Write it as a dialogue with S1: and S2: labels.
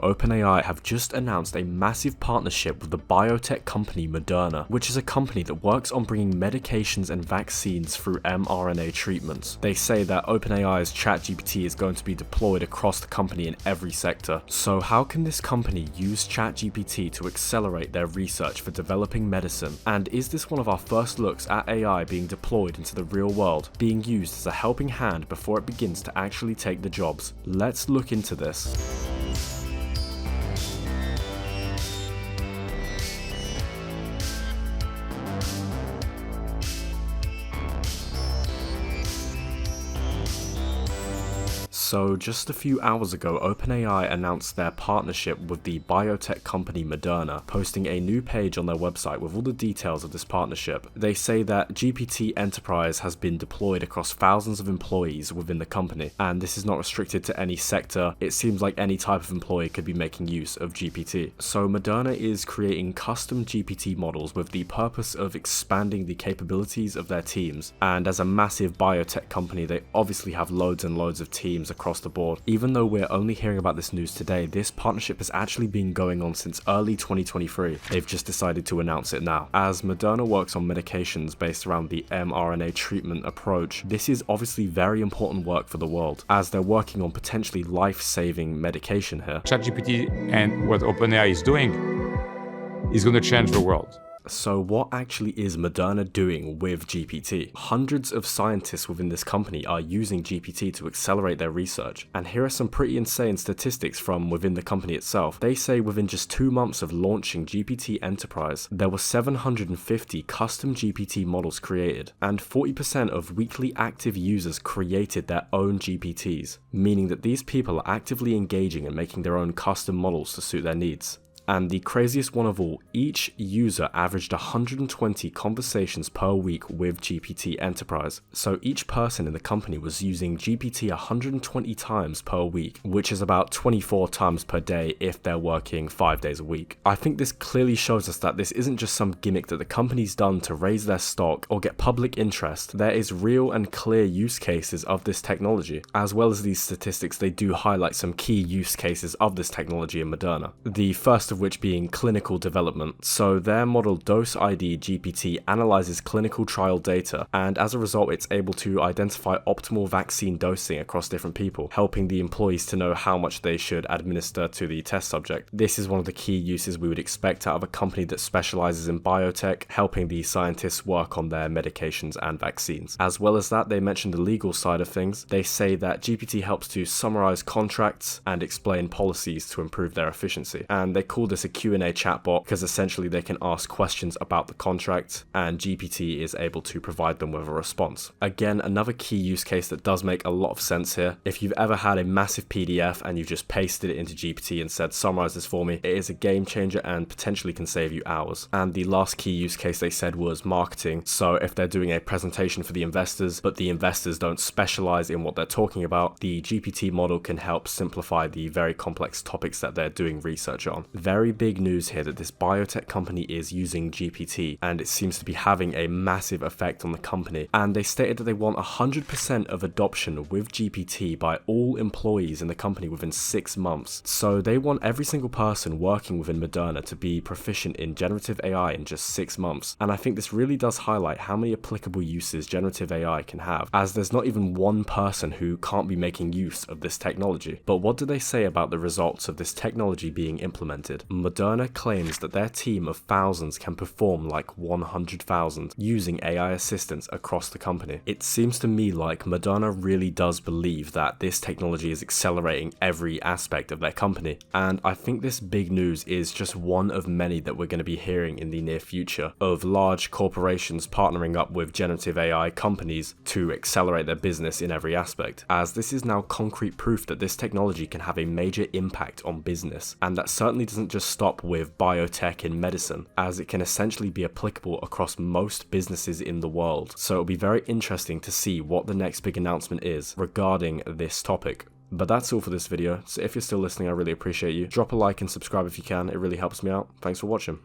S1: OpenAI have just announced a massive partnership with the biotech company Moderna, which is a company that works on bringing medications and vaccines through mRNA treatments. They say that OpenAI's ChatGPT is going to be deployed across the company in every sector. So how can this company use ChatGPT to accelerate their research for developing medicine? And is this one of our first looks at AI being deployed into the real world, being used as a helping hand before it begins to actually take the jobs? Let's look into this. So just a few hours ago, OpenAI announced their partnership with the biotech company Moderna, posting a new page on their website with all the details of this partnership. They say that GPT Enterprise has been deployed across thousands of employees within the company, and this is not restricted to any sector. It seems like any type of employee could be making use of GPT. So Moderna is creating custom GPT models with the purpose of expanding the capabilities of their teams, and as a massive biotech company, they obviously have loads and loads of teams across the board. Even though we're only hearing about this news today, this partnership has actually been going on since early 2023. They've just decided to announce it now. As Moderna works on medications based around the mRNA treatment approach, this is obviously very important work for the world, as they're working on potentially life-saving medication here.
S2: ChatGPT and what OpenAI is doing is going to change the world.
S1: So what actually is Moderna doing with GPT? Hundreds of scientists within this company are using GPT to accelerate their research. And here are some pretty insane statistics from within the company itself. They say within just 2 months of launching GPT Enterprise, there were 750 custom GPT models created, and 40% of weekly active users created their own GPTs, meaning that these people are actively engaging and making their own custom models to suit their needs. And the craziest one of all, each user averaged 120 conversations per week with GPT Enterprise. So each person in the company was using GPT 120 times per week, which is about 24 times per day if they're working 5 days a week. I think this clearly shows us that this isn't just some gimmick that the company's done to raise their stock or get public interest. There is real and clear use cases of this technology. As well as these statistics, they do highlight some key use cases of this technology in Moderna. The first of which being clinical development. So their model Dose ID GPT analyzes clinical trial data, and as a result it's able to identify optimal vaccine dosing across different people, helping the employees to know how much they should administer to the test subject. This is one of the key uses we would expect out of a company that specializes in biotech, helping the scientists work on their medications and vaccines. As well as that, they mentioned the legal side of things. They say that GPT helps to summarize contracts and explain policies to improve their efficiency, and they call this a Q&A chatbot because essentially they can ask questions about the contract and GPT is able to provide them with a response. Again, another key use case that does make a lot of sense here. If you've ever had a massive PDF and you've just pasted it into GPT and said, summarize this for me, it is a game changer and potentially can save you hours. And the last key use case they said was marketing. So if they're doing a presentation for the investors, but the investors don't specialize in what they're talking about, the GPT model can help simplify the very complex topics that they're doing research on. Very big news here that this biotech company is using GPT, and it seems to be having a massive effect on the company. And they stated that they want 100% of adoption with GPT by all employees in the company within 6 months. So they want every single person working within Moderna to be proficient in generative AI in just 6 months. And I think this really does highlight how many applicable uses generative AI can have, as there's not even one person who can't be making use of this technology. But what do they say about the results of this technology being implemented? Moderna claims that their team of thousands can perform like 100,000 using AI assistants across the company. It seems to me like Moderna really does believe that this technology is accelerating every aspect of their company, and I think this big news is just one of many that we're going to be hearing in the near future of large corporations partnering up with generative AI companies to accelerate their business in every aspect, as this is now concrete proof that this technology can have a major impact on business. And that certainly doesn't just stop with biotech in medicine, as it can essentially be applicable across most businesses in the world. So it'll be very interesting to see what the next big announcement is regarding this topic. But that's all for this video, so if you're still listening, I really appreciate you. Drop a like and subscribe if you can, it really helps me out. Thanks for watching.